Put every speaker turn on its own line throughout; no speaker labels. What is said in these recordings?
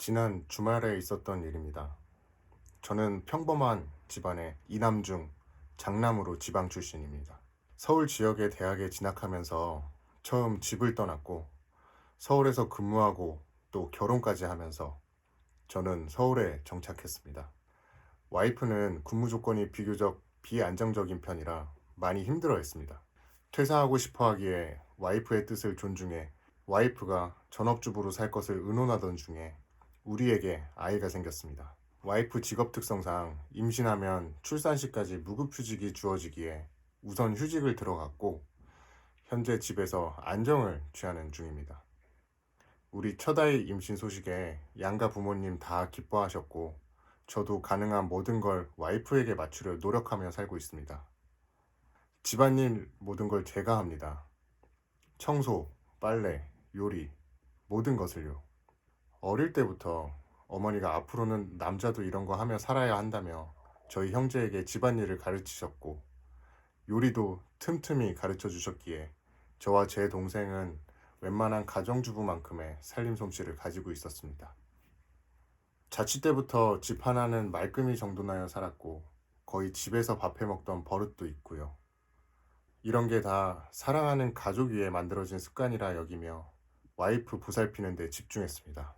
지난 주말에 있었던 일입니다. 저는 평범한 집안의 이남중 장남으로 지방 출신입니다. 서울 지역의 대학에 진학하면서 처음 집을 떠났고 서울에서 근무하고 또 결혼까지 하면서 저는 서울에 정착했습니다. 와이프는 근무 조건이 비교적 비안정적인 편이라 많이 힘들어했습니다. 퇴사하고 싶어 하기에 와이프의 뜻을 존중해 와이프가 전업주부로 살 것을 의논하던 중에 우리에게 아이가 생겼습니다. 와이프 직업 특성상 임신하면 출산시까지 무급휴직이 주어지기에 우선 휴직을 들어갔고 현재 집에서 안정을 취하는 중입니다. 우리 첫아이 임신 소식에 양가 부모님 다 기뻐하셨고 저도 가능한 모든 걸 와이프에게 맞추려 노력하며 살고 있습니다. 집안일 모든 걸 제가 합니다. 청소, 빨래, 요리, 모든 것을요. 어릴 때부터 어머니가 앞으로는 남자도 이런 거 하며 살아야 한다며 저희 형제에게 집안일을 가르치셨고 요리도 틈틈이 가르쳐 주셨기에 저와 제 동생은 웬만한 가정주부만큼의 살림 솜씨를 가지고 있었습니다. 자취 때부터 집 하나는 말끔히 정돈하여 살았고 거의 집에서 밥해 먹던 버릇도 있고요. 이런 게 다 사랑하는 가족 위에 만들어진 습관이라 여기며 와이프 보살피는 데 집중했습니다.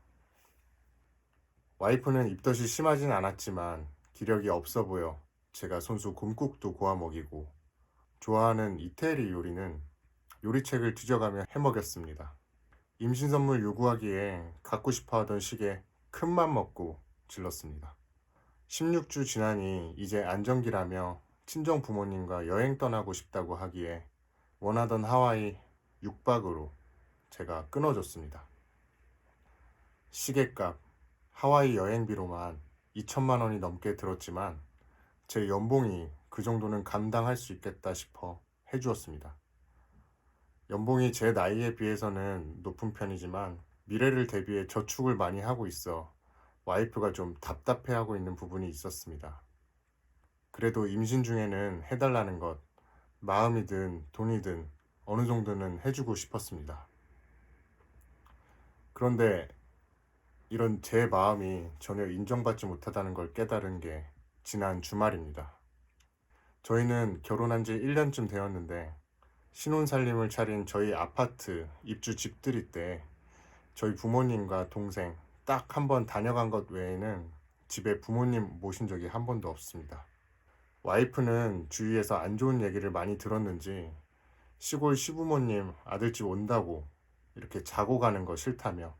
와이프는 입덧이 심하진 않았지만 기력이 없어 보여 제가 손수 곰국도 고아 먹이고 좋아하는 이태리 요리는 요리책을 뒤져가며 해먹였습니다. 임신 선물 요구하기에 갖고 싶어 하던 시기에 큰맘 먹고 질렀습니다. 16주 지나니 이제 안정기라며 친정 부모님과 여행 떠나고 싶다고 하기에 원하던 하와이 6박으로 제가 끊어줬습니다. 시계값, 하와이 여행비로만 2천만 원이 넘게 들었지만 제 연봉이 그 정도는 감당할 수 있겠다 싶어 해주었습니다. 연봉이 제 나이에 비해서는 높은 편이지만 미래를 대비해 저축을 많이 하고 있어 와이프가 좀 답답해하고 있는 부분이 있었습니다. 그래도 임신 중에는 해달라는 것, 마음이든 돈이든 어느 정도는 해주고 싶었습니다. 그런데 이런 제 마음이 전혀 인정받지 못하다는 걸 깨달은 게 지난 주말입니다. 저희는 결혼한 지 1년쯤 되었는데 신혼살림을 차린 저희 아파트 입주 집들이 때 저희 부모님과 동생 딱 한 번 다녀간 것 외에는 집에 부모님 모신 적이 한 번도 없습니다. 와이프는 주위에서 안 좋은 얘기를 많이 들었는지 시골 시부모님 아들집 온다고 이렇게 자고 가는 거 싫다며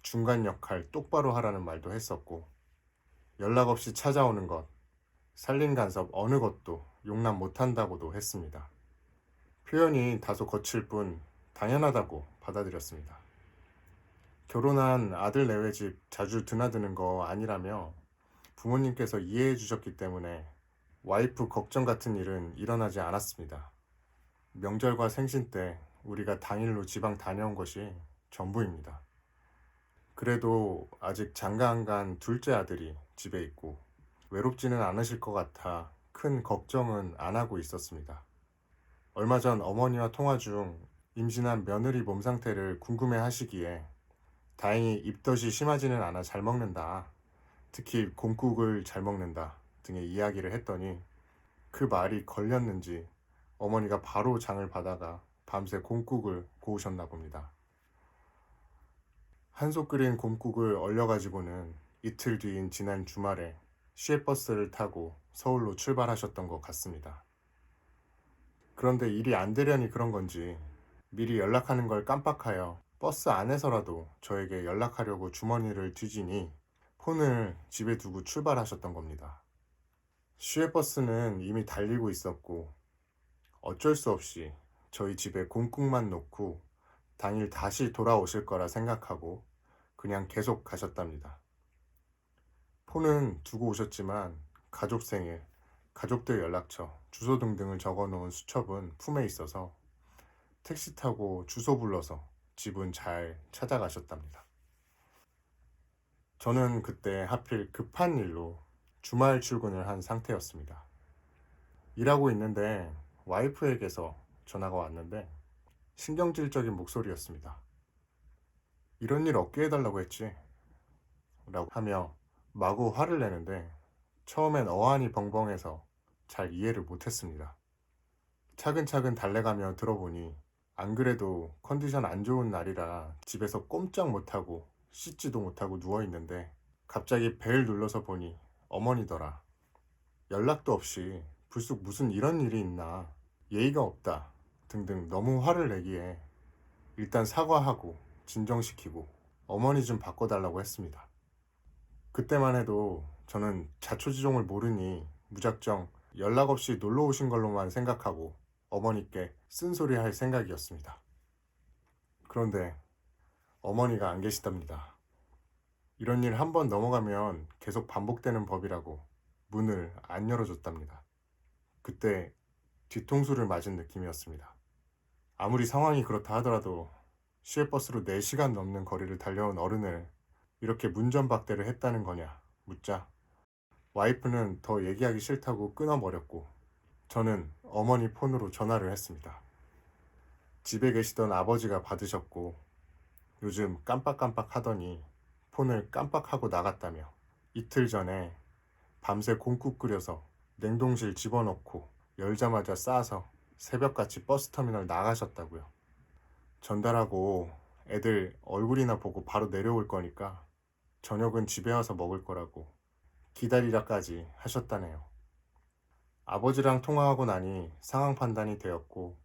중간 역할 똑바로 하라는 말도 했었고 연락 없이 찾아오는 것, 살림 간섭 어느 것도 용납 못한다고도 했습니다. 표현이 다소 거칠 뿐 당연하다고 받아들였습니다. 결혼한 아들 내외 집 자주 드나드는 거 아니라며 부모님께서 이해해 주셨기 때문에 와이프 걱정 같은 일은 일어나지 않았습니다. 명절과 생신 때 우리가 당일로 지방 다녀온 것이 전부입니다. 그래도 아직 장가 안 간 둘째 아들이 집에 있고 외롭지는 않으실 것 같아 큰 걱정은 안 하고 있었습니다. 얼마 전 어머니와 통화 중 임신한 며느리 몸 상태를 궁금해 하시기에 다행히 입덧이 심하지는 않아 잘 먹는다. 특히 곰국을 잘 먹는다 등의 이야기를 했더니 그 말이 걸렸는지 어머니가 바로 장을 받아가 밤새 곰국을 고우셨나 봅니다. 한솥 끓인 곰국을 얼려가지고는 이틀 뒤인 지난 주말에 시외버스를 타고 서울로 출발하셨던 것 같습니다. 그런데 일이 안 되려니 그런 건지 미리 연락하는 걸 깜빡하여 버스 안에서라도 저에게 연락하려고 주머니를 뒤지니 폰을 집에 두고 출발하셨던 겁니다. 시외버스는 이미 달리고 있었고 어쩔 수 없이 저희 집에 곰국만 놓고 당일 다시 돌아오실 거라 생각하고 그냥 계속 가셨답니다. 폰은 두고 오셨지만 가족 생일, 가족들 연락처, 주소 등등을 적어놓은 수첩은 품에 있어서 택시 타고 주소 불러서 집은 잘 찾아가셨답니다. 저는 그때 하필 급한 일로 주말 출근을 한 상태였습니다. 일하고 있는데 와이프에게서 전화가 왔는데 신경질적인 목소리였습니다. 이런 일 없게 해달라고 했지? 라고 하며 마구 화를 내는데 처음엔 어안이 벙벙해서 잘 이해를 못했습니다. 차근차근 달래가며 들어보니 안 그래도 컨디션 안 좋은 날이라 집에서 꼼짝 못하고 씻지도 못하고 누워있는데 갑자기 벨 눌러서 보니 어머니더라. 연락도 없이 불쑥 무슨 이런 일이 있나, 예의가 없다 등등 너무 화를 내기에 일단 사과하고 진정시키고 어머니 좀 바꿔달라고 했습니다. 그때만 해도 저는 자초지종을 모르니 무작정 연락 없이 놀러 오신 걸로만 생각하고 어머니께 쓴소리 할 생각이었습니다. 그런데 어머니가 안 계시답니다. 이런 일 한 번 넘어가면 계속 반복되는 법이라고 문을 안 열어줬답니다. 그때 뒤통수를 맞은 느낌이었습니다. 아무리 상황이 그렇다 하더라도 시외버스로 4시간 넘는 거리를 달려온 어른을 이렇게 문전박대를 했다는 거냐 묻자 와이프는 더 얘기하기 싫다고 끊어버렸고 저는 어머니 폰으로 전화를 했습니다. 집에 계시던 아버지가 받으셨고 요즘 깜빡깜빡 하더니 폰을 깜빡하고 나갔다며 이틀 전에 밤새 곰국 끓여서 냉동실 집어넣고 열자마자 싸서 새벽같이 버스터미널 나가셨다고요. 전달하고 애들 얼굴이나 보고 바로 내려올 거니까 저녁은 집에 와서 먹을 거라고 기다리라까지 하셨다네요. 아버지랑 통화하고 나니 상황 판단이 되었고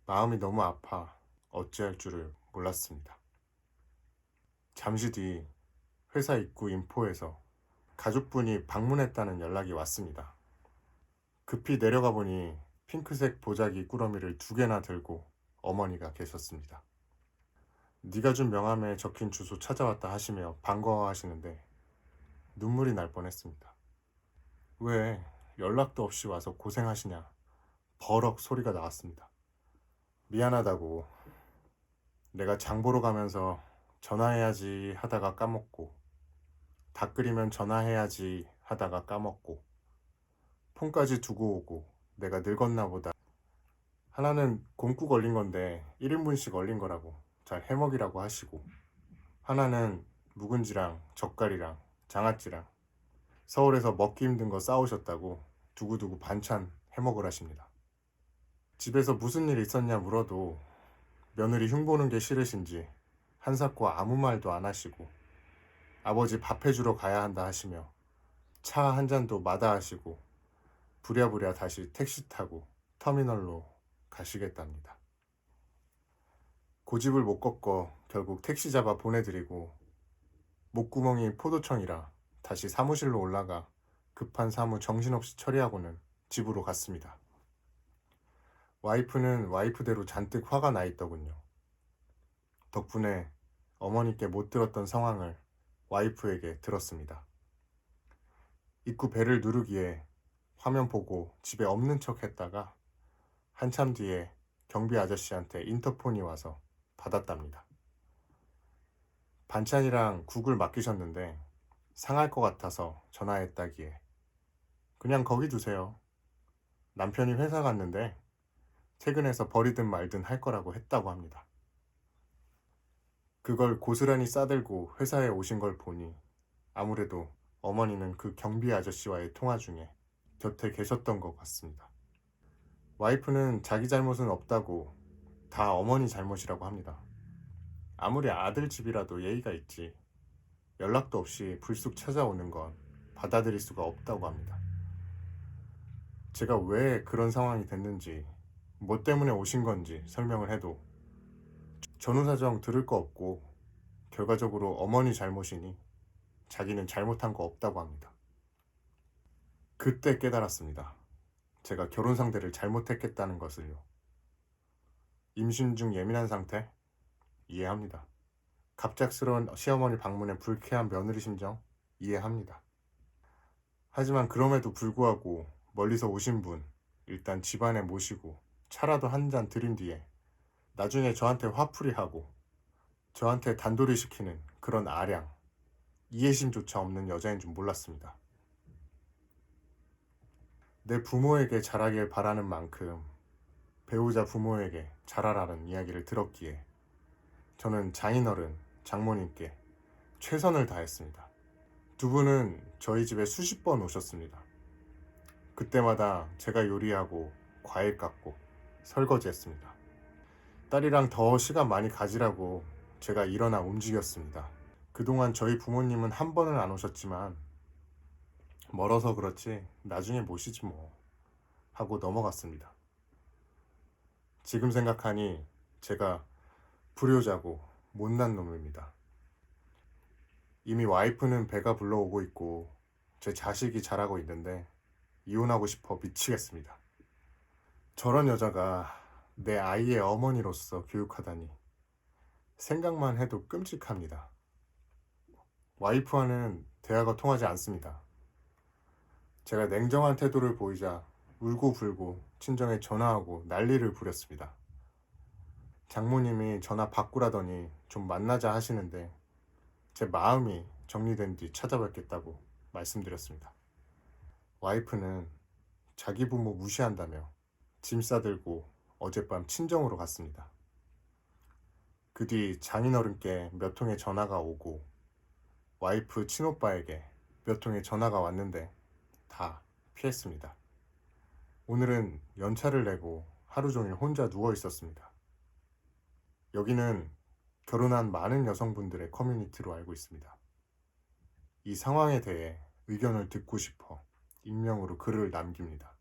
마음이 너무 아파 어찌할 줄을 몰랐습니다. 잠시 뒤 회사 입구 인포에서 가족분이 방문했다는 연락이 왔습니다. 급히 내려가 보니 핑크색 보자기 꾸러미를 2개나 들고 어머니가 계셨습니다. 네가 준 명함에 적힌 주소 찾아왔다 하시며 반가워하시는데 눈물이 날 뻔했습니다. 왜 연락도 없이 와서 고생하시냐 버럭 소리가 나왔습니다. 미안하다고, 내가 장 보러 가면서 전화해야지 하다가 까먹고 닭 끓이면 전화해야지 하다가 까먹고 폰까지 두고 오고 내가 늙었나 보다. 하나는 곰국 얼린 건데 1인분씩 얼린 거라고 잘 해먹이라고 하시고 하나는 묵은지랑 젓갈이랑 장아찌랑 서울에서 먹기 힘든 거 싸오셨다고 두고두고 반찬 해먹으라십니다. 집에서 무슨 일 있었냐 물어도 며느리 흉보는 게 싫으신지 한사코 아무 말도 안 하시고 아버지 밥 해주러 가야 한다 하시며 차 한 잔도 마다하시고 부랴부랴 다시 택시 타고 터미널로 가시겠답니다. 고집을 못 꺾어 결국 택시 잡아 보내드리고 목구멍이 포도청이라 다시 사무실로 올라가 급한 사무 정신없이 처리하고는 집으로 갔습니다. 와이프는 와이프대로 잔뜩 화가 나 있더군요. 덕분에 어머니께 못 들었던 상황을 와이프에게 들었습니다. 입구 벨을 누르기에 화면 보고 집에 없는 척 했다가 한참 뒤에 경비 아저씨한테 인터폰이 와서 받았답니다. 반찬이랑 국을 맡기셨는데 상할 것 같아서 전화했다기에 그냥 거기 두세요. 남편이 회사 갔는데 퇴근해서 버리든 말든 할 거라고 했다고 합니다. 그걸 고스란히 싸들고 회사에 오신 걸 보니 아무래도 어머니는 그 경비 아저씨와의 통화 중에 곁에 계셨던 것 같습니다. 와이프는 자기 잘못은 없다고 다 어머니 잘못이라고 합니다. 아무리 아들 집이라도 예의가 있지 연락도 없이 불쑥 찾아오는 건 받아들일 수가 없다고 합니다. 제가 왜 그런 상황이 됐는지 뭐 때문에 오신 건지 설명을 해도 전후사정 들을 거 없고 결과적으로 어머니 잘못이니 자기는 잘못한 거 없다고 합니다. 그때 깨달았습니다. 제가 결혼 상대를 잘못했겠다는 것을요. 임신 중 예민한 상태? 이해합니다. 갑작스러운 시어머니 방문에 불쾌한 며느리 심정? 이해합니다. 하지만 그럼에도 불구하고 멀리서 오신 분 일단 집안에 모시고 차라도 한 잔 드린 뒤에 나중에 저한테 화풀이하고 저한테 단돌이 시키는 그런 아량, 이해심조차 없는 여자인 줄 몰랐습니다. 내 부모에게 잘하길 바라는 만큼 배우자 부모에게 잘하라는 이야기를 들었기에 저는 장인어른, 장모님께 최선을 다했습니다. 두 분은 저희 집에 수십 번 오셨습니다. 그때마다 제가 요리하고 과일 깎고 설거지했습니다. 딸이랑 더 시간 많이 가지라고 제가 일어나 움직였습니다. 그동안 저희 부모님은 한 번은 안 오셨지만 멀어서 그렇지 나중에 모시지 뭐 하고 넘어갔습니다. 지금 생각하니 제가 불효자고 못난 놈입니다. 이미 와이프는 배가 불러오고 있고 제 자식이 자라고 있는데 이혼하고 싶어 미치겠습니다. 저런 여자가 내 아이의 어머니로서 교육하다니 생각만 해도 끔찍합니다. 와이프와는 대화가 통하지 않습니다. 제가 냉정한 태도를 보이자 울고불고 친정에 전화하고 난리를 부렸습니다. 장모님이 전화 바꾸라더니 좀 만나자 하시는데 제 마음이 정리된 뒤 찾아뵙겠다고 말씀드렸습니다. 와이프는 자기 부모 무시한다며 짐 싸들고 어젯밤 친정으로 갔습니다. 그 뒤 장인어른께 몇 통의 전화가 오고 와이프 친오빠에게 몇 통의 전화가 왔는데 다 피했습니다. 오늘은 연차를 내고 하루 종일 혼자 누워 있었습니다. 여기는 결혼한 많은 여성분들의 커뮤니티로 알고 있습니다. 이 상황에 대해 의견을 듣고 싶어 익명으로 글을 남깁니다.